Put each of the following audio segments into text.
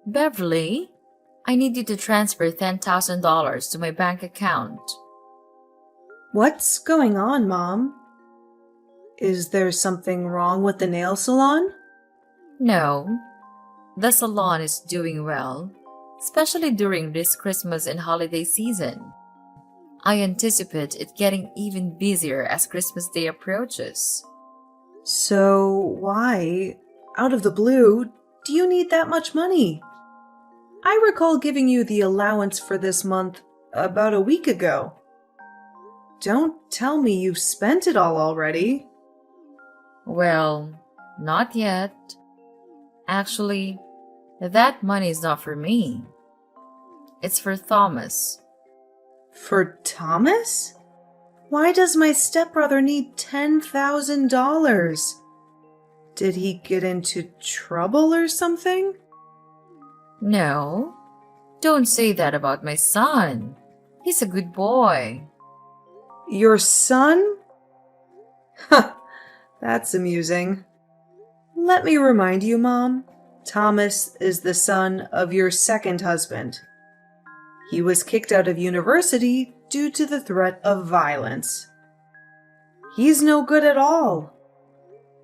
Beverly, I need you to transfer $10,000 to my bank account. What's going on, Mom? Is there something wrong with the nail salon? No, the salon is doing well, especially during this Christmas and holiday season. I anticipate it getting even busier as Christmas Day approaches. So, why, out of the blue, do you need that much money? I recall giving you the allowance for this month about a week ago. Don't tell me you've spent it all already. Well, not yet. Actually, that money is not for me. It's for Thomas. For Thomas? Why does my stepbrother need $10,000? Did he get into trouble or something? No, don't say that about my son. He's a good boy. Your son? Ha! That's amusing. Let me remind you, Mom, Thomas is the son of your second husband. He was kicked out of university due to the threat of violence. He's no good at all.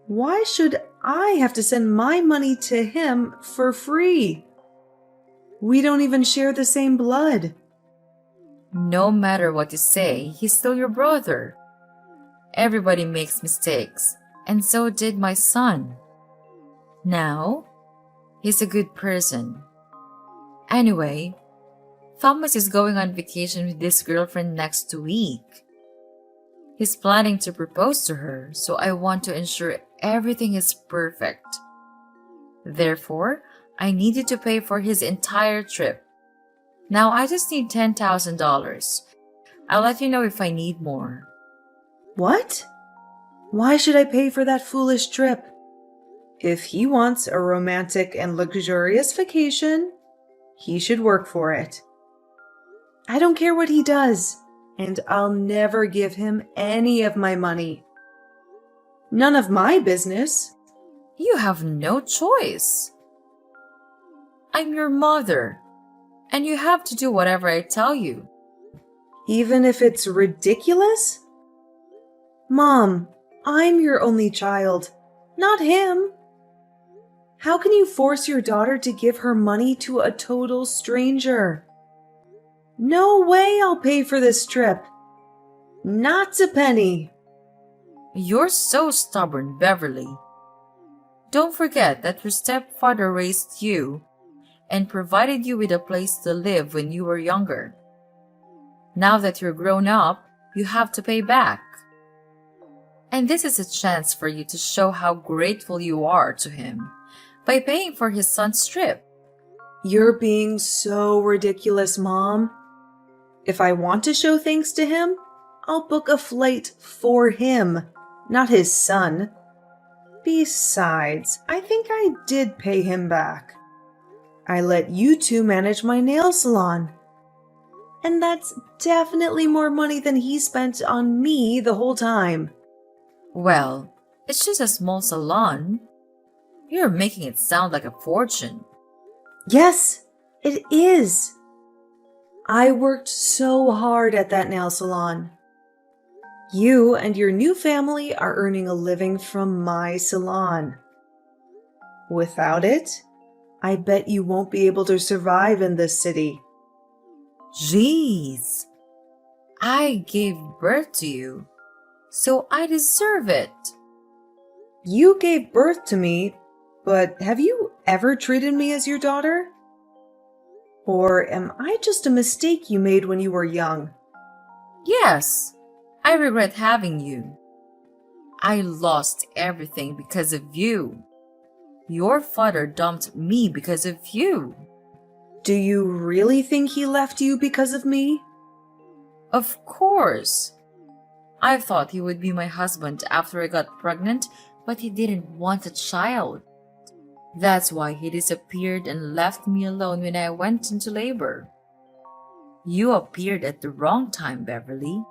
Why should I have to send my money to him for free? We don't even share the same blood. No matter what you say, he's still your brother. Everybody makes mistakes, and so did my son. Now, he's a good person. Anyway, Thomas is going on vacation with his girlfriend next week. He's planning to propose to her, so I want to ensure everything is perfect. Therefore, I need you to pay for his entire trip. Now I just need $10,000. I'll let you know if I need more. What? Why should I pay for that foolish trip? If he wants a romantic and luxurious vacation, he should work for it. I don't care what he does, and I'll never give him any of my money. None of my business. You have no choice. I'm your mother, and you have to do whatever I tell you. Even if it's ridiculous? Mom, I'm your only child, not him. How can you force your daughter to give her money to a total stranger? No way I'll pay for this trip. Not a penny. You're so stubborn, Beverly. Don't forget that your stepfather raised you and provided you with a place to live when you were younger. Now that you're grown up, you have to pay back. And this is a chance for you to show how grateful you are to him by paying for his son's trip. You're being so ridiculous, Mom. If I want to show thanks to him, I'll book a flight for him, not his son. Besides, I think I did pay him back. I let you two manage my nail salon. And that's definitely more money than he spent on me the whole time. Well, it's just a small salon. You're making it sound like a fortune. Yes, it is. I worked so hard at that nail salon. You and your new family are earning a living from my salon. Without it, I bet you won't be able to survive in this city. Jeez, I gave birth to you, so I deserve it. You gave birth to me, but have you ever treated me as your daughter? Or am I just a mistake you made when you were young? Yes, I regret having you. I lost everything because of you. Your father dumped me because of you. Do you really think he left you because of me? Of course. I thought he would be my husband after I got pregnant, but he didn't want a child. That's why he disappeared and left me alone when I went into labor. You appeared at the wrong time, Beverly.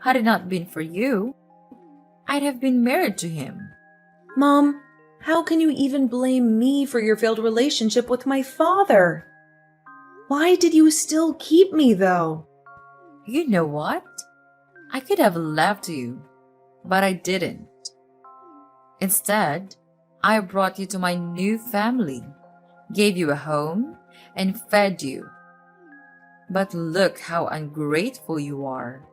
Had it not been for you, I'd have been married to him. Mom, How can you even blame me for your failed relationship with my father? Why did you still keep me, though? You know what? I could have left you, but I didn't. Instead, I brought you to my new family, gave you a home, and fed you. But look how ungrateful you are.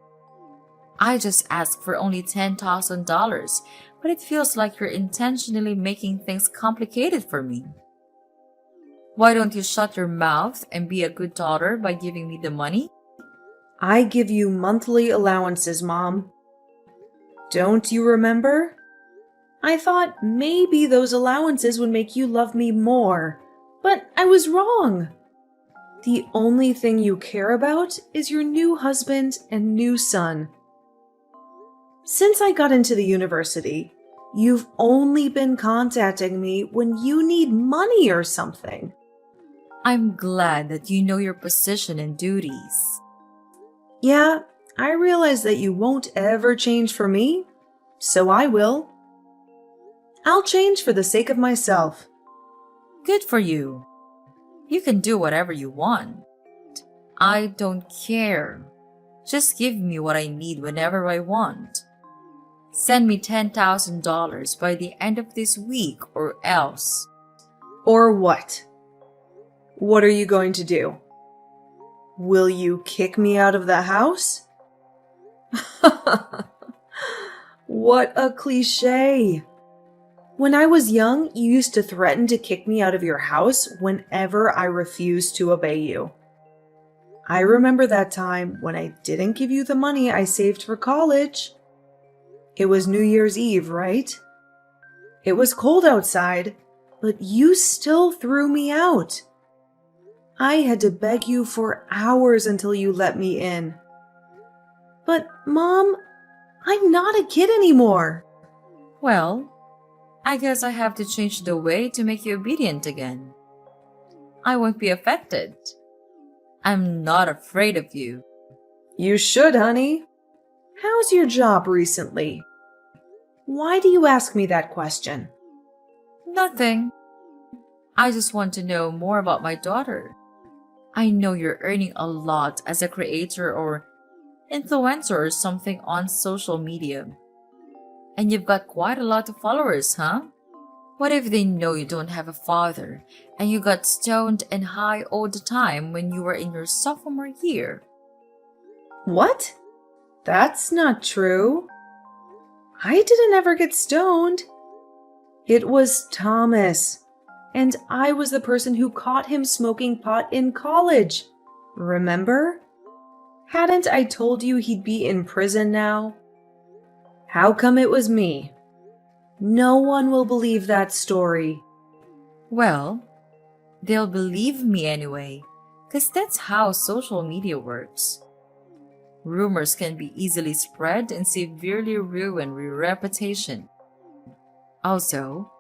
I just asked for only $10,000, but it feels like you're intentionally making things complicated for me. Why don't you shut your mouth and be a good daughter by giving me the money? I give you monthly allowances, Mom. Don't you remember? I thought maybe those allowances would make you love me more, but I was wrong. The only thing you care about is your new husband and new son. Since I got into the university, you've only been contacting me when you need money or something. I'm glad that you know your position and duties. Yeah, I realize that you won't ever change for me, so I will. I'll change for the sake of myself. Good for you. You can do whatever you want. I don't care. Just give me what I need whenever I want. Send me $10,000 by the end of this week or else. Or what? What are you going to do? Will you kick me out of the house? What a cliche. When I was young, you used to threaten to kick me out of your house whenever I refused to obey you. I remember that time when I didn't give you the money I saved for college. It was New Year's Eve, right? It was cold outside, but you still threw me out. I had to beg you for hours until you let me in. But, Mom, I'm not a kid anymore. Well, I guess I have to change the way to make you obedient again. I won't be affected. I'm not afraid of you. You should, honey. How's your job recently? Why do you ask me that question? Nothing. I just want to know more about my daughter. I know you're earning a lot as a creator or influencer or something on social media. And you've got quite a lot of followers, huh? What if they know you don't have a father and you got stoned and high all the time when you were in your sophomore year? What? That's not true. I didn't ever get stoned. It was Thomas, and I was the person who caught him smoking pot in college. Remember? Hadn't I told you he'd be in prison now? How come it was me? No one will believe that story. Well, they'll believe me anyway, because that's how social media works. Rumors can be easily spread and severely ruin your reputation. Also,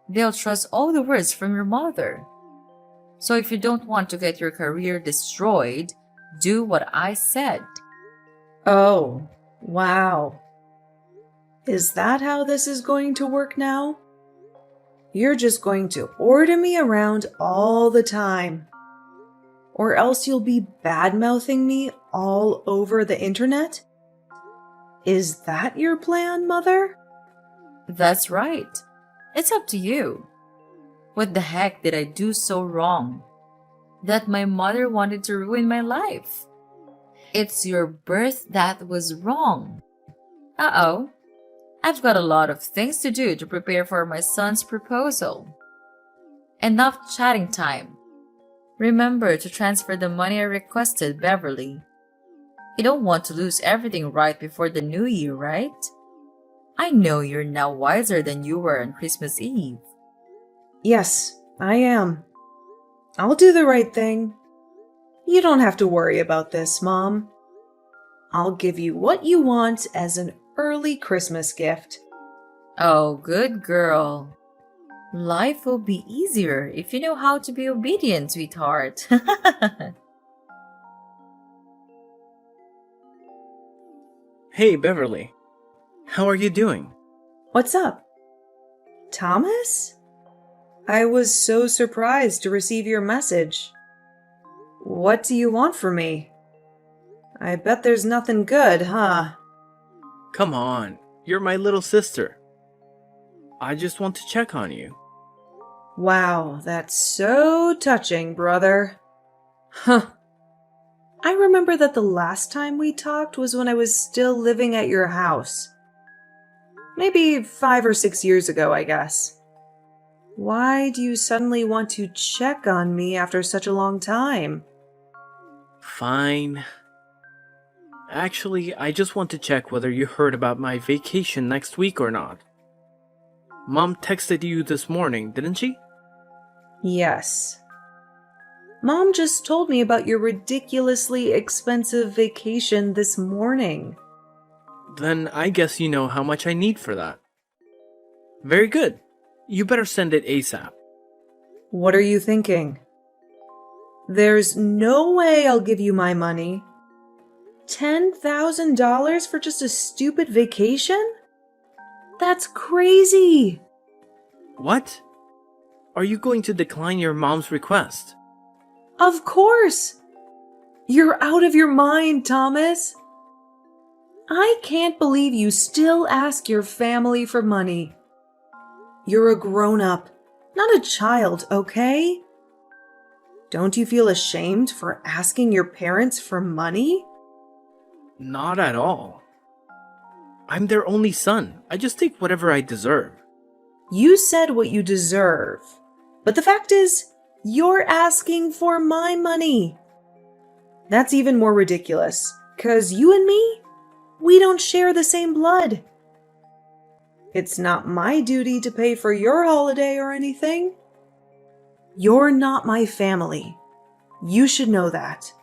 they'll trust all the words from your mother. So if you don't want to get your career destroyed, do what I said. Oh, wow. Is that how this is going to work now? You're just going to order me around all the time. Or else you'll be bad-mouthing me all over the internet? Is that your plan, Mother? That's right. It's up to you. What the heck did I do so wrong? That my mother wanted to ruin my life. It's your birth that was wrong. Uh-oh. I've got a lot of things to do to prepare for my son's proposal. Enough chatting time. Remember to transfer the money I requested, Beverly. You don't want to lose everything right before the new year, right? I know you're now wiser than you were on Christmas Eve. Yes, I am. I'll do the right thing. You don't have to worry about this, Mom. I'll give you what you want as an early Christmas gift. Oh, good girl. Life will be easier if you know how to be obedient, sweetheart. Hey, Beverly. How are you doing? What's up? Thomas? I was so surprised to receive your message. What do you want from me? I bet there's nothing good, huh? Come on, you're my little sister. I just want to check on you. Wow, that's so touching, brother. Huh. I remember that the last time we talked was when I was still living at your house. Maybe 5 or 6 years ago, I guess. Why do you suddenly want to check on me after such a long time? Fine. Actually, I just want to check whether you heard about my vacation next week or not. Mom texted you this morning, didn't she? Yes. Mom just told me about your ridiculously expensive vacation this morning. Then I guess you know how much I need for that. Very good. You better send it ASAP. What are you thinking? There's no way I'll give you my money. $10,000 for just a stupid vacation? That's crazy! What? Are you going to decline your mom's request? Of course! You're out of your mind, Thomas! I can't believe you still ask your family for money. You're a grown-up, not a child, okay? Don't you feel ashamed for asking your parents for money? Not at all. I'm their only son. I just take whatever I deserve. You said what you deserve. But the fact is, you're asking for my money. That's even more ridiculous, 'cause you and me, we don't share the same blood. It's not my duty to pay for your holiday or anything. You're not my family. You should know that.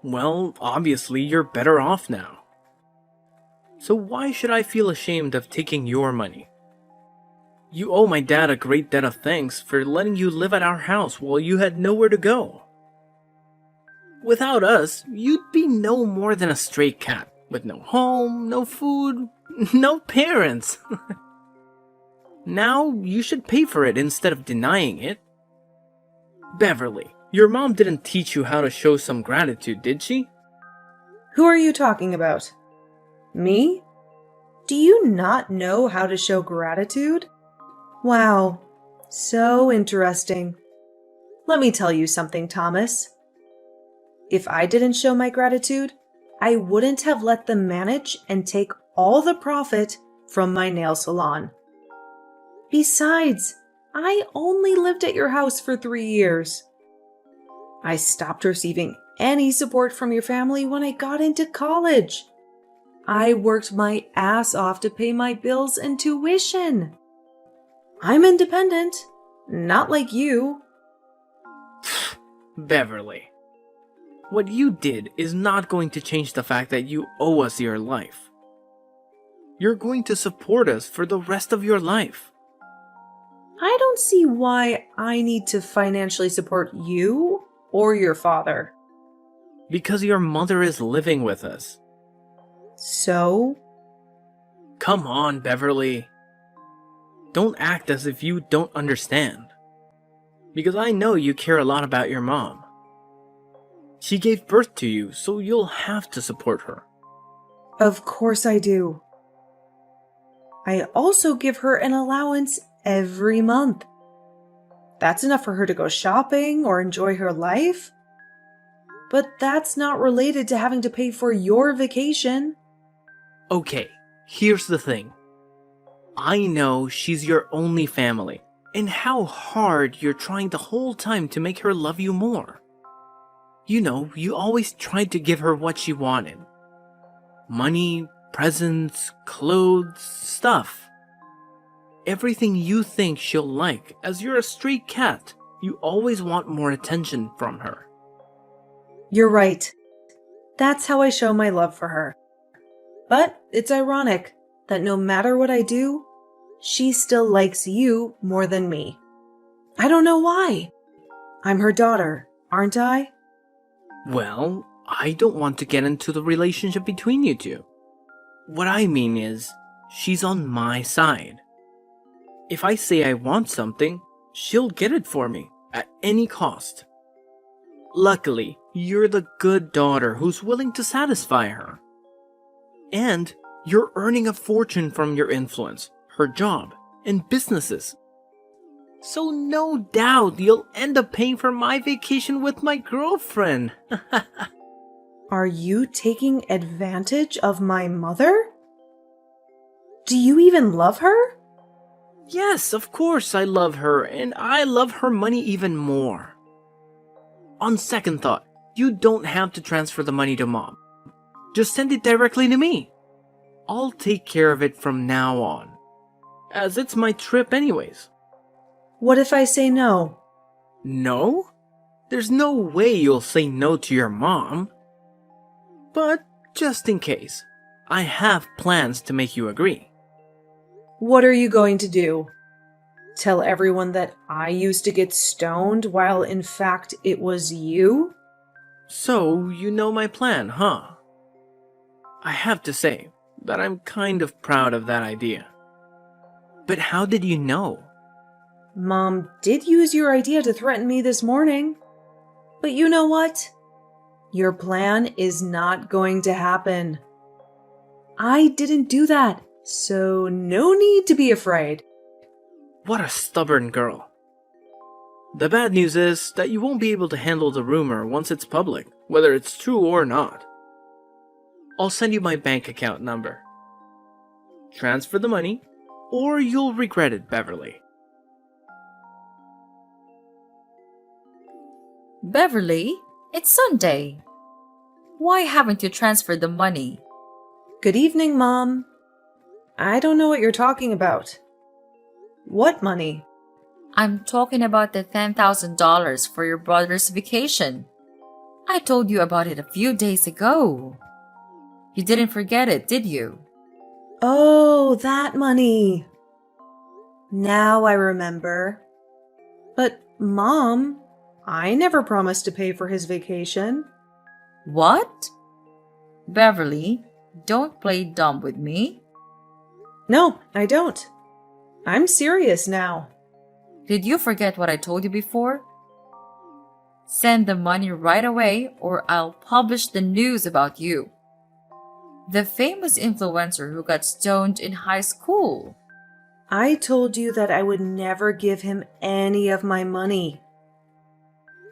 Well, obviously you're better off now. So why should I feel ashamed of taking your money? You owe my dad a great debt of thanks for letting you live at our house while you had nowhere to go. Without us, you'd be no more than a stray cat, with no home, no food, no parents. Now you should pay for it instead of denying it. Beverly, your mom didn't teach you how to show some gratitude, did she? Who are you talking about? Me? Do you not know how to show gratitude? Wow, so interesting. Let me tell you something, Thomas. If I didn't show my gratitude, I wouldn't have let them manage and take all the profit from my nail salon. Besides, I only lived at your house for 3 years. I stopped receiving any support from your family when I got into college. I worked my ass off to pay my bills and tuition. I'm independent, not like you. Beverly, what you did is not going to change the fact that you owe us your life. You're going to support us for the rest of your life. I don't see why I need to financially support you or your father. Because your mother is living with us. So? Come on, Beverly. Don't act as if you don't understand. Because I know you care a lot about your mom. She gave birth to you, so you'll have to support her. Of course I do. I also give her an allowance every month. That's enough for her to go shopping or enjoy her life. But that's not related to having to pay for your vacation. Okay, here's the thing. I know she's your only family, and how hard you're trying the whole time to make her love you more. You know, you always tried to give her what she wanted. Money, presents, clothes, stuff. Everything you think she'll like, as you're a stray cat. You always want more attention from her. You're right. That's how I show my love for her. But it's ironic that no matter what I do, she still likes you more than me. I don't know why. I'm her daughter, aren't I? Well, I don't want to get into the relationship between you two. What I mean is, she's on my side. If I say I want something, she'll get it for me at any cost. Luckily, you're the good daughter who's willing to satisfy her. And you're earning a fortune from your influence, her job, and businesses. So no doubt you'll end up paying for my vacation with my girlfriend. Are you taking advantage of my mother? Do you even love her? Yes, of course I love her, and I love her money even more. On second thought, you don't have to transfer the money to Mom. Just send it directly to me. I'll take care of it from now on, as it's my trip anyways. What if I say no? No? There's no way you'll say no to your mom. But just in case, I have plans to make you agree. What are you going to do? Tell everyone that I used to get stoned while in fact it was you? So, you know my plan, huh? I have to say that I'm kind of proud of that idea. But how did you know? Mom did use your idea to threaten me this morning. But you know what? Your plan is not going to happen. I didn't do that, so no need to be afraid. What a stubborn girl. The bad news is that you won't be able to handle the rumor once it's public, whether it's true or not. I'll send you my bank account number. Transfer the money, or you'll regret it, Beverly. Beverly, it's Sunday. Why haven't you transferred the money? Good evening, Mom. I don't know what you're talking about. What money? I'm talking about the $10,000 for your brother's vacation. I told you about it a few days ago. You didn't forget it, did you? Oh, that money. Now I remember. But, Mom, I never promised to pay for his vacation. What? Beverly, don't play dumb with me. No, I don't. I'm serious now. Did you forget what I told you before? Send the money right away or I'll publish the news about you. The famous influencer who got stoned in high school. I told you that I would never give him any of my money.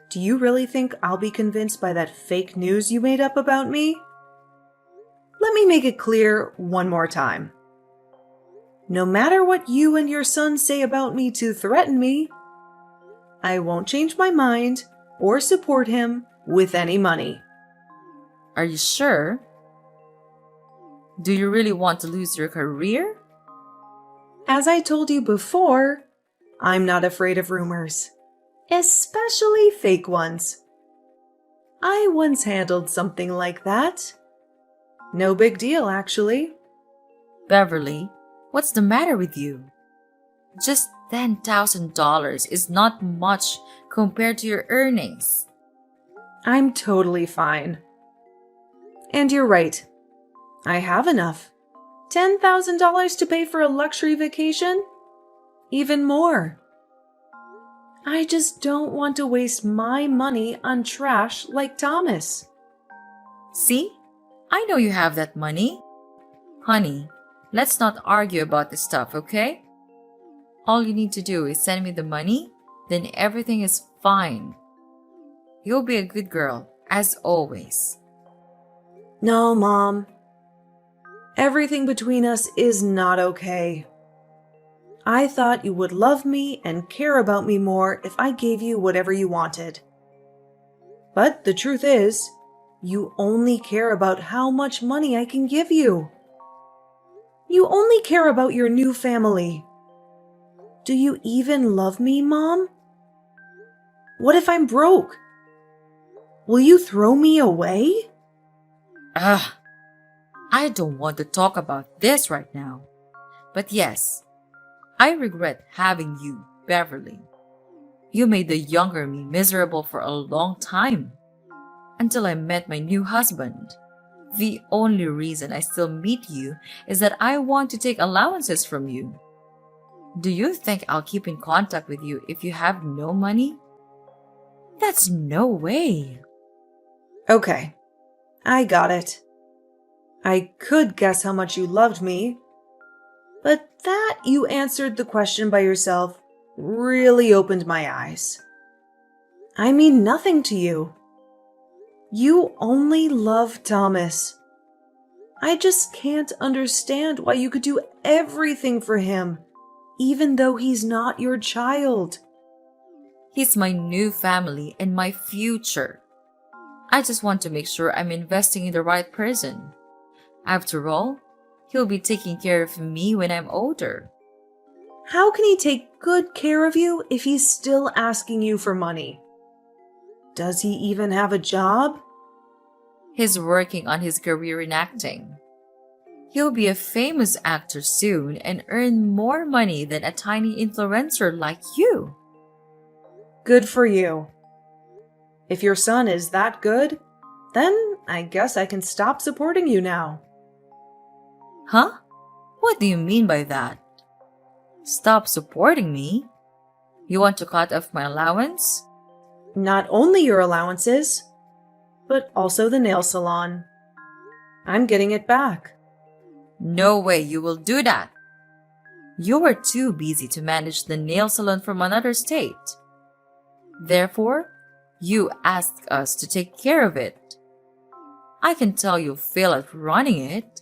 Do you really think I'll be convinced by that fake news you made up about me? Let me make it clear one more time. No matter what you and your son say about me to threaten me, I won't change my mind or support him with any money. Are you sure? Do you really want to lose your career? As I told you before, I'm not afraid of rumors, especially fake ones. I once handled something like that. No big deal, actually. Beverly, what's the matter with you? Just $10,000 is not much compared to your earnings. I'm totally fine. And you're right. I have enough. $10,000 to pay for a luxury vacation? Even more. I just don't want to waste my money on trash like Thomas. See? I know you have that money. Honey, let's not argue about this stuff, okay? All you need to do is send me the money, then everything is fine. You'll be a good girl, as always. No, Mom. Everything between us is not okay. I thought you would love me and care about me more if I gave you whatever you wanted. But the truth is, you only care about how much money I can give you. You only care about your new family. Do you even love me, Mom? What if I'm broke? Will you throw me away? Ugh, I don't want to talk about this right now. But yes, I regret having you, Beverly. You made the younger me miserable for a long time. Until I met my new husband. The only reason I still meet you is that I want to take allowances from you. Do you think I'll keep in contact with you if you have no money? That's no way. Okay, I got it. I could guess how much you loved me, but that you answered the question by yourself really opened my eyes. I mean nothing to you. You only love Thomas. I just can't understand why you could do everything for him, even though he's not your child. He's my new family and my future. I just want to make sure I'm investing in the right person. After all, he'll be taking care of me when I'm older. How can he take good care of you if he's still asking you for money? Does he even have a job? He's working on his career in acting. He'll be a famous actor soon and earn more money than a tiny influencer like you. Good for you. If your son is that good, then I guess I can stop supporting you now. Huh? What do you mean by that? Stop supporting me? You want to cut off my allowance? Not only your allowances, but also the nail salon. I'm getting it back. No way you will do that. You were too busy to manage the nail salon from another state. Therefore, you asked us to take care of it. I can tell you fail at running it.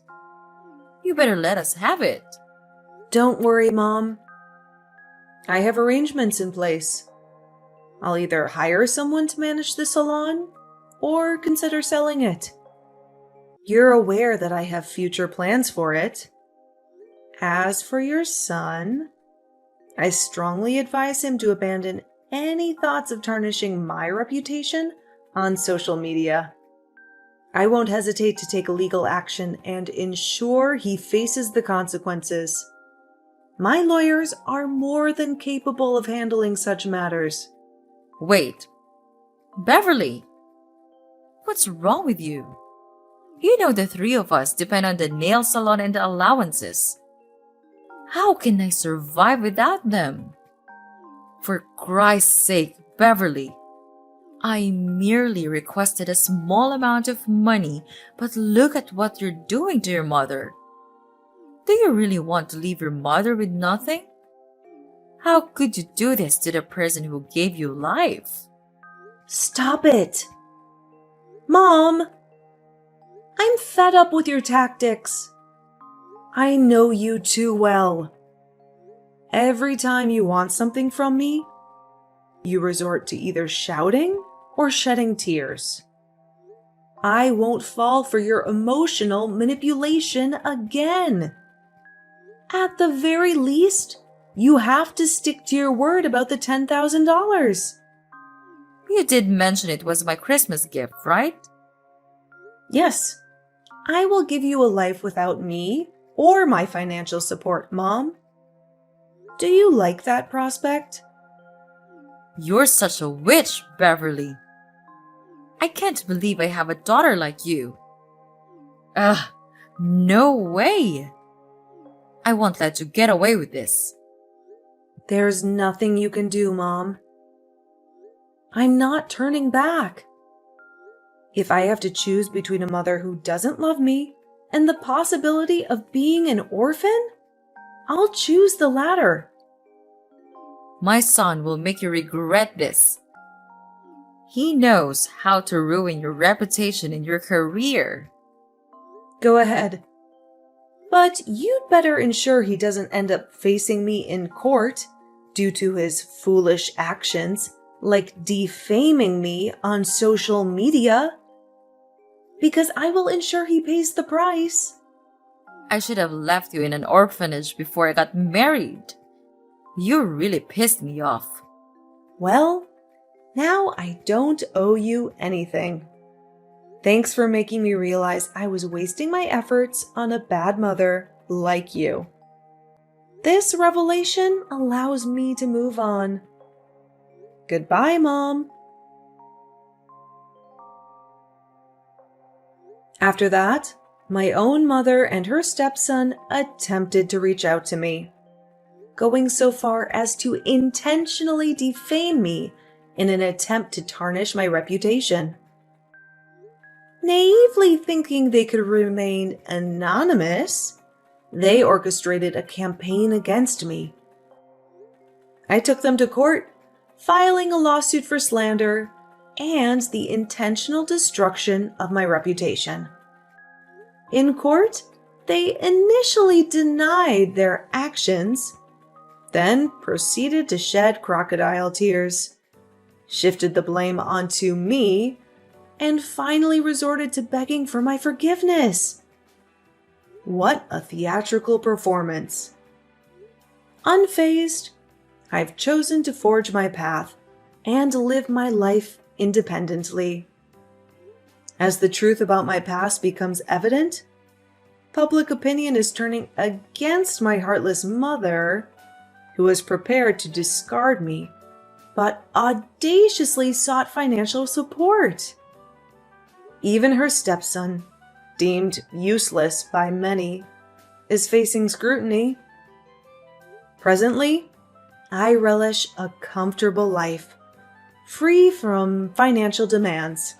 You better let us have it. Don't worry, Mom. I have arrangements in place. I'll either hire someone to manage the salon or consider selling it. You're aware that I have future plans for it. As for your son, I strongly advise him to abandon any thoughts of tarnishing my reputation on social media. I won't hesitate to take legal action and ensure he faces the consequences. My lawyers are more than capable of handling such matters. Wait. Beverly! What's wrong with you? You know the three of us depend on the nail salon and the allowances. How can I survive without them? For Christ's sake, Beverly, I merely requested a small amount of money, but look at what you're doing to your mother. Do you really want to leave your mother with nothing? How could you do this to the person who gave you life? Stop it! Mom! I'm fed up with your tactics. I know you too well. Every time you want something from me, you resort to either shouting or shedding tears. I won't fall for your emotional manipulation again. At the very least, you have to stick to your word about the $10,000. You did mention it was my Christmas gift, right? Yes, I will give you a life without me or my financial support, Mom. Do you like that prospect? You're such a witch, Beverly. I can't believe I have a daughter like you. Ugh, no way. I won't let you get away with this. There's nothing you can do, Mom. I'm not turning back. If I have to choose between a mother who doesn't love me and the possibility of being an orphan, I'll choose the latter. My son will make you regret this. He knows how to ruin your reputation and your career. Go ahead. But you'd better ensure he doesn't end up facing me in court due to his foolish actions, like defaming me on social media. Because I will ensure he pays the price. I should have left you in an orphanage before I got married. You really pissed me off. Well, now I don't owe you anything. Thanks for making me realize I was wasting my efforts on a bad mother like you. This revelation allows me to move on. Goodbye, Mom. After that, my own mother and her stepson attempted to reach out to me. going so far as to intentionally defame me in an attempt to tarnish my reputation. Naively thinking they could remain anonymous, they orchestrated a campaign against me. I took them to court, filing a lawsuit for slander and the intentional destruction of my reputation. In court, they initially denied their actions, then proceeded to shed crocodile tears, shifted the blame onto me, and finally resorted to begging for my forgiveness. What a theatrical performance. Unfazed, I've chosen to forge my path and live my life independently. As the truth about my past becomes evident, public opinion is turning against my heartless mother, who was prepared to discard me, but audaciously sought financial support. Even her stepson, deemed useless by many, is facing scrutiny. Presently, I relish a comfortable life, free from financial demands.